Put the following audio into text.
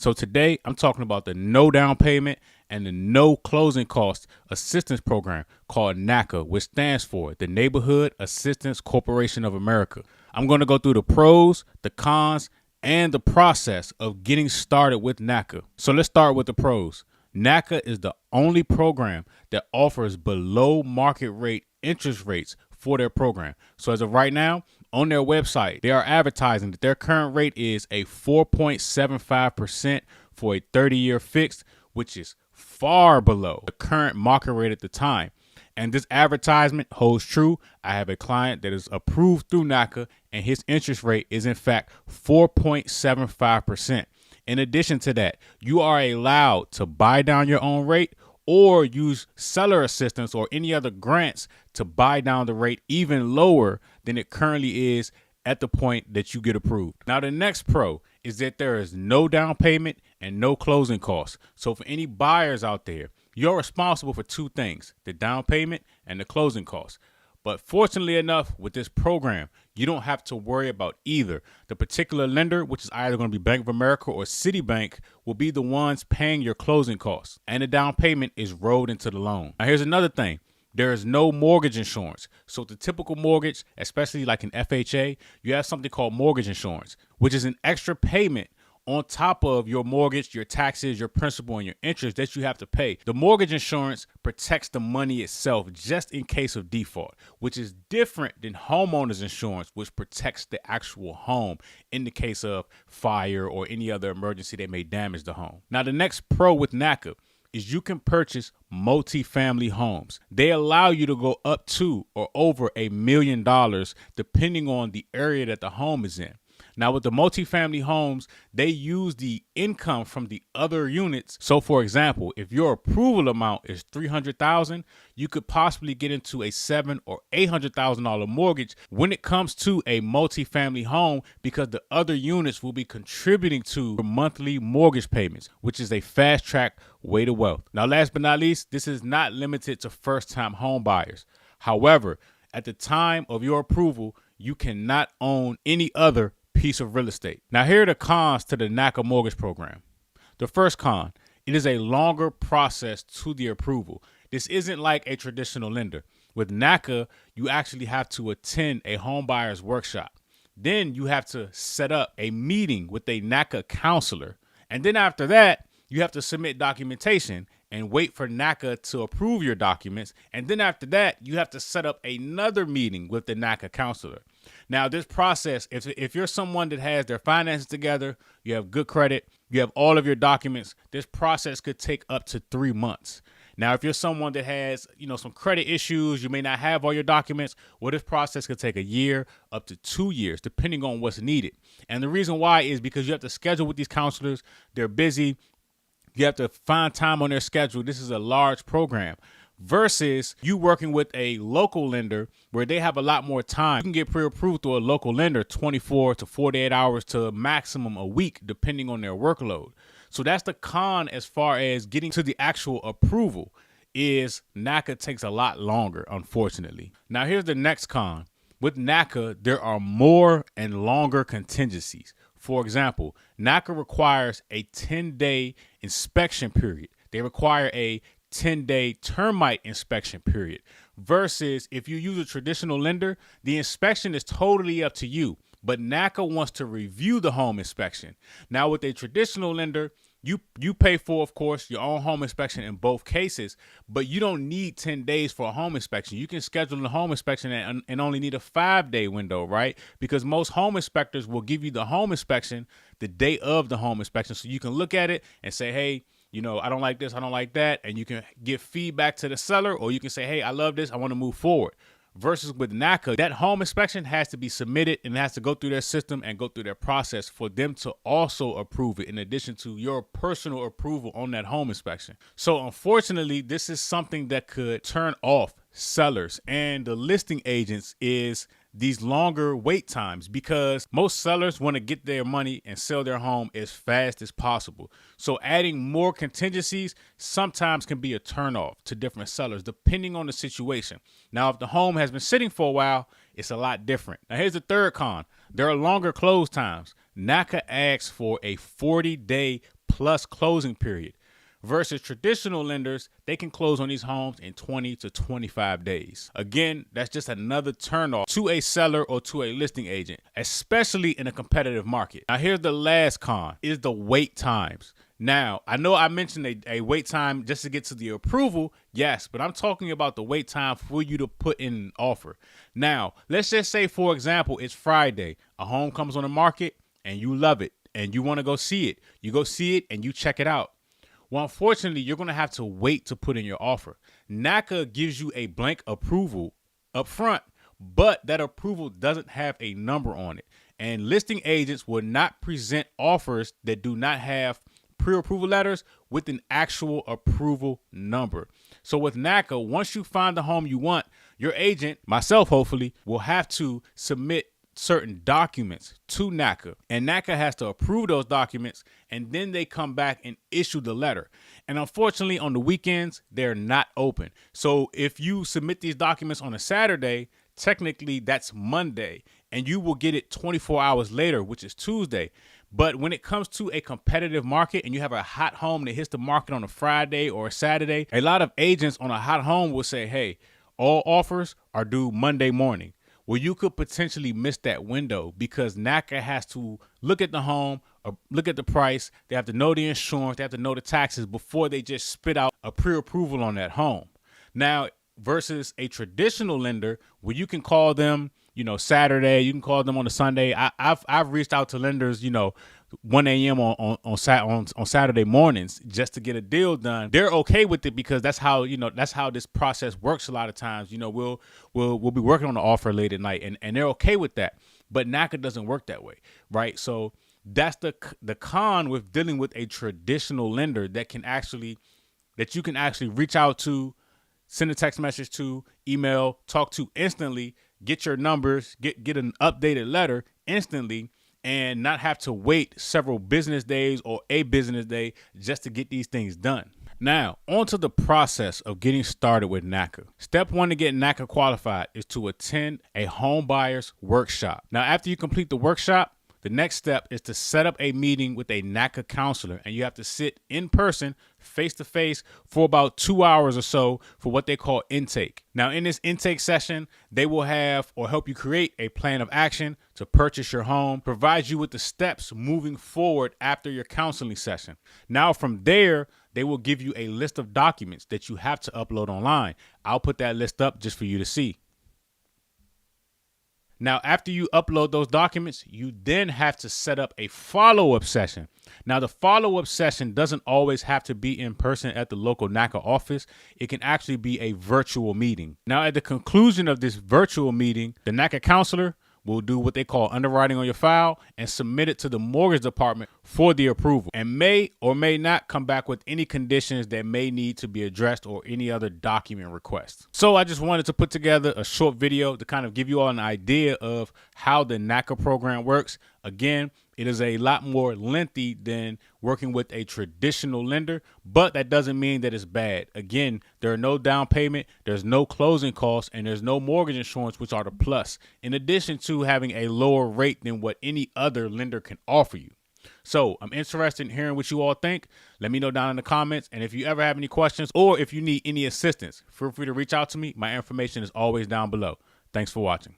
So today I'm talking about the no down payment and the no closing cost assistance program called NACA, which stands for the Neighborhood Assistance Corporation of America. I'm going to go through the pros, the cons, and the process of getting started with NACA. So let's start with the pros. NACA is the only program that offers below market rate interest rates for their program. So as of right now, on their website, they are advertising that their current rate is a 4.75% for a 30-year fixed, which is far below the current market rate at the time. And this advertisement holds true. I have a client that is approved through NACA, and his interest rate is in fact 4.75%. In addition to that, you are allowed to buy down your own rate or use seller assistance or any other grants to buy down the rate even lower than it currently is at the point that you get approved. Now, the next pro is that there is no down payment and no closing costs. So for any buyers out there, you're responsible for two things, the down payment and the closing costs. But fortunately enough, with this program, you don't have to worry about either. The particular lender, which is either going to be Bank of America or Citibank, will be the ones paying your closing costs, and the down payment is rolled into the loan. Now, here's another thing. There is no mortgage insurance. So the typical mortgage, especially like an FHA, you have something called mortgage insurance, which is an extra payment on top of your mortgage, your taxes, your principal, and your interest that you have to pay. The mortgage insurance protects the money itself just in case of default, which is different than homeowners insurance, which protects the actual home in the case of fire or any other emergency that may damage the home. Now, the next pro with NACA is you can purchase multifamily homes. They allow you to go up to or over $1 million depending on the area that the home is in. Now, with the multifamily homes, they use the income from the other units. So, for example, if your approval amount is $300,000, you could possibly get into a $700,000 or $800,000 mortgage when it comes to a multifamily home, because the other units will be contributing to your monthly mortgage payments, which is a fast track way to wealth. Now, last but not least, this is not limited to first-time home buyers. However, at the time of your approval, you cannot own any other piece of real estate. Now, here are the cons to the NACA mortgage program. The first con, it is a longer process to the approval. This isn't like a traditional lender. With NACA, you actually have to attend a home buyer's workshop. Then you have to set up a meeting with a NACA counselor. And then after that, you have to submit documentation and wait for NACA to approve your documents. And then after that, you have to set up another meeting with the NACA counselor. Now, this process, if you're someone that has their finances together, you have good credit, you have all of your documents, this process could take up to 3 months. Now, if you're someone that has, some credit issues, you may not have all your documents, well, this process could take a year up to 2 years, depending on what's needed. And the reason why is because you have to schedule with these counselors. They're busy. You have to find time on their schedule. This is a large program versus you working with a local lender where they have a lot more time. You can get pre-approved through a local lender 24 to 48 hours to maximum a week, depending on their workload. So that's the con as far as getting to the actual approval is NACA takes a lot longer, unfortunately. Now, here's the next con. With NACA, there are more and longer contingencies. For example, NACA requires a 10-day inspection period. They require a 10-day termite inspection period versus if you use a traditional lender, the inspection is totally up to you. But NACA wants to review the home inspection. Now, with a traditional lender, you pay for, of course, your own home inspection in both cases, but you don't need 10 days for a home inspection. You can schedule a home inspection and only need a 5-day window, right? Because most home inspectors will give you the home inspection the day of the home inspection. So you can look at it and say, hey, I don't like this, I don't like that. And you can give feedback to the seller, or you can say, hey, I love this, I want to move forward. Versus with NACA, that home inspection has to be submitted and it has to go through their system and go through their process for them to also approve it in addition to your personal approval on that home inspection. So unfortunately, this is something that could turn off sellers and the listing agents is these longer wait times because most sellers want to get their money and sell their home as fast as possible. So adding more contingencies sometimes can be a turnoff to different sellers depending on the situation. Now, if the home has been sitting for a while, it's a lot different. Now, here's the third con. There are longer close times. NACA asks for a 40-day plus closing period. Versus traditional lenders, they can close on these homes in 20 to 25 days. Again, that's just another turnoff to a seller or to a listing agent, especially in a competitive market. Now, here's the last con, is the wait times. Now, I know I mentioned a wait time just to get to the approval, yes, but I'm talking about the wait time for you to put in an offer. Now, let's just say, for example, it's Friday, a home comes on the market and you love it and you want to go see it. You go see it and you check it out. Well, unfortunately, you're going to have to wait to put in your offer. NACA gives you a blank approval up front, but that approval doesn't have a number on it. And listing agents will not present offers that do not have pre-approval letters with an actual approval number. So with NACA, once you find the home you want, your agent, myself hopefully, will have to submit certain documents to NACA, and NACA has to approve those documents, and then they come back and issue the letter. And unfortunately, on the weekends, they're not open. So if you submit these documents on a Saturday, technically that's Monday, and you will get it 24 hours later, which is Tuesday. But when it comes to a competitive market and you have a hot home that hits the market on a Friday or a Saturday, a lot of agents on a hot home will say, hey, all offers are due Monday morning. Well, you could potentially miss that window because NACA has to look at the home, or look at the price. They have to know the insurance. They have to know the taxes before they just spit out a pre-approval on that home. Now, versus a traditional lender where you can call them, Saturday, you can call them on a Sunday. I've reached out to lenders, 1 a.m. on Saturday mornings just to get a deal done. They're okay with it because that's how this process works a lot of times. We'll be working on the offer late at night and they're okay with that. But NACA doesn't work that way, right? So that's the con with dealing with a traditional lender that you can actually reach out to, send a text message to, email, talk to instantly, get your numbers, get an updated letter instantly, and not have to wait several business days or a business day just to get these things done. Now, on to the process of getting started with NACA. Step 1 to get NACA qualified is to attend a home buyer's workshop. Now, after you complete the workshop, the next step is to set up a meeting with a NACA counselor, and you have to sit in person, face-to-face, for about 2 hours or so for what they call intake. Now, in this intake session, they will have or help you create a plan of action to purchase your home, provide you with the steps moving forward after your counseling session. Now, from there, they will give you a list of documents that you have to upload online. I'll put that list up just for you to see. Now, after you upload those documents, you then have to set up a follow-up session. Now, the follow-up session doesn't always have to be in person at the local NACA office. It can actually be a virtual meeting. Now, at the conclusion of this virtual meeting, the NACA counselor will do what they call underwriting on your file and submit it to the mortgage department for the approval, and may or may not come back with any conditions that may need to be addressed or any other document requests. So I just wanted to put together a short video to kind of give you all an idea of how the NACA program works. Again, it is a lot more lengthy than working with a traditional lender, but that doesn't mean that it's bad. Again, there are no down payment, there's no closing costs, and there's no mortgage insurance, which are the plus, in addition to having a lower rate than what any other lender can offer you. So I'm interested in hearing what you all think. Let me know down in the comments. And if you ever have any questions or if you need any assistance, feel free to reach out to me. My information is always down below. Thanks for watching.